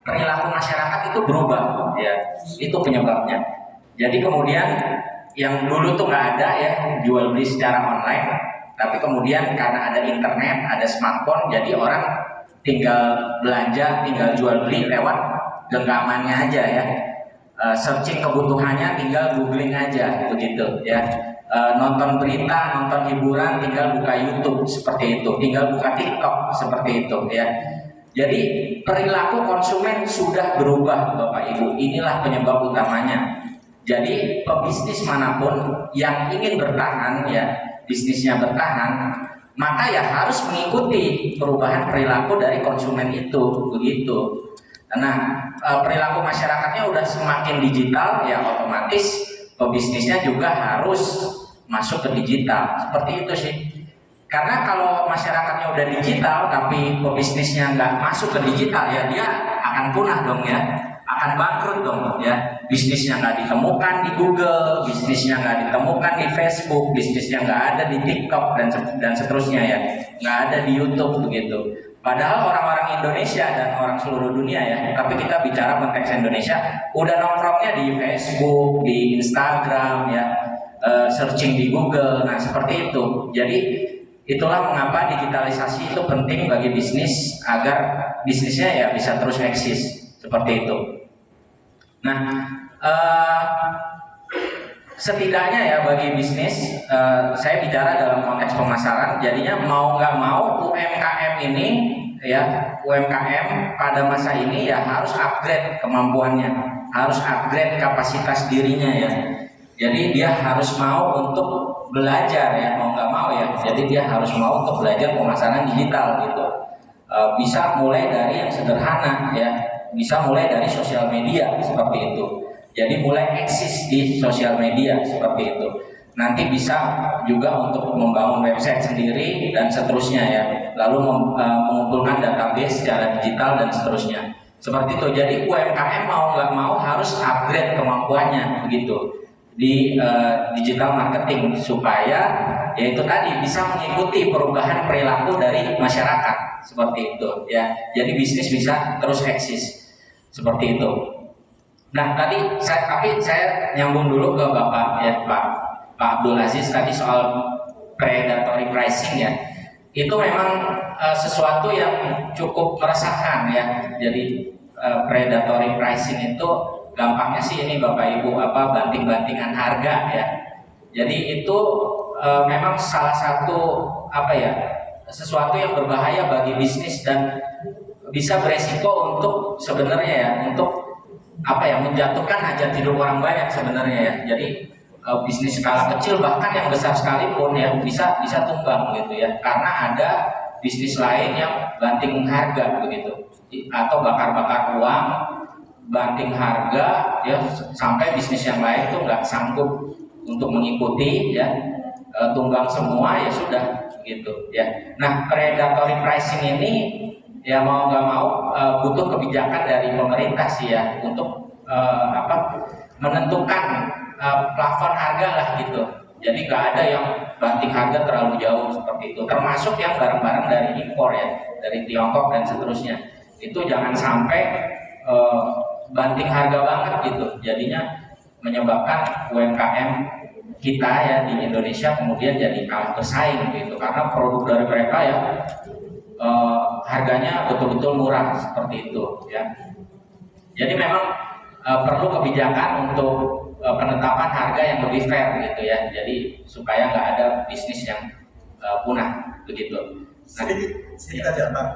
perilaku masyarakat itu berubah, ya itu penyebabnya. Jadi kemudian yang dulu tuh nggak ada ya jual beli secara online, tapi kemudian karena ada internet, ada smartphone, jadi orang tinggal belanja, tinggal jual beli lewat genggamannya aja ya. Searching kebutuhannya tinggal googling aja begitu ya. Nonton berita, nonton hiburan tinggal buka YouTube seperti itu, tinggal buka TikTok seperti itu ya. Jadi perilaku konsumen sudah berubah Bapak Ibu. Inilah penyebab utamanya. Jadi pebisnis manapun yang ingin bertahan ya, bisnisnya bertahan, maka ya harus mengikuti perubahan perilaku dari konsumen itu begitu. Nah, perilaku masyarakatnya udah semakin digital ya, otomatis pebisnisnya juga harus masuk ke digital. Seperti itu sih. Karena kalau masyarakatnya udah digital tapi pebisnisnya nggak masuk ke digital ya dia akan punah dong ya, akan bangkrut dong ya. Bisnisnya nggak ditemukan di Google, bisnisnya nggak ditemukan di Facebook, bisnisnya nggak ada di TikTok dan seterusnya ya, nggak ada di YouTube begitu. Padahal orang-orang Indonesia dan orang seluruh dunia ya, tapi kita bicara konteks Indonesia, udah nongkrongnya di Facebook, di Instagram ya, searching di Google, nah seperti itu. Jadi itulah mengapa digitalisasi itu penting bagi bisnis agar bisnisnya ya bisa terus eksis seperti itu. Nah, setidaknya ya bagi bisnis, saya bicara dalam konteks pemasaran, jadinya mau nggak mau UMKM ini ya, UMKM pada masa ini ya harus upgrade kemampuannya, harus upgrade kapasitas dirinya ya. Jadi dia harus mau untuk belajar ya, mau nggak mau ya. Jadi dia harus mau untuk belajar pemasaran digital gitu. Bisa mulai dari yang sederhana ya, bisa mulai dari sosial media seperti itu. Jadi mulai eksis di sosial media seperti itu. Nanti bisa juga untuk membangun website sendiri dan seterusnya ya. Lalu mengumpulkan database secara digital dan seterusnya. Seperti itu. Jadi UMKM mau nggak mau harus upgrade kemampuannya begitu di digital marketing supaya yaitu tadi bisa mengikuti perubahan perilaku dari masyarakat seperti itu ya. Jadi bisnis bisa terus eksis seperti itu. Nah tadi saya nyambung dulu ke Bapak ya Pak Abdul Aziz tadi soal predatory pricing ya. Itu memang sesuatu yang cukup meresahkan ya. Jadi predatory pricing itu gampangnya sih ini Bapak Ibu banting-bantingan harga ya. Jadi itu memang salah satu sesuatu yang berbahaya bagi bisnis dan bisa beresiko untuk sebenarnya ya untuk menjatuhkan hajat hidup orang banyak sebenarnya ya. Jadi bisnis skala kecil bahkan yang besar sekalipun ya bisa tumbang gitu ya karena ada bisnis lain yang banting harga begitu atau bakar-bakar uang, banting harga ya sampai bisnis yang lain tuh nggak sanggup untuk mengikuti ya, tumbang semua ya sudah gitu ya. Nah predatory pricing ini ya mau nggak mau butuh kebijakan dari pemerintah sih ya untuk menentukan plafon harga lah gitu. Jadi nggak ada yang banting harga terlalu jauh seperti itu, termasuk yang barang-barang dari impor ya, dari Tiongkok dan seterusnya. Itu jangan sampai banting harga banget gitu, jadinya menyebabkan UMKM kita ya di Indonesia kemudian jadi kalah bersaing gitu karena produk dari mereka ya harganya betul-betul murah seperti itu ya. Jadi memang perlu kebijakan untuk penetapan harga yang lebih fair gitu ya. Jadi supaya nggak ada bisnis yang punah begitu. Sedikit aja Pak.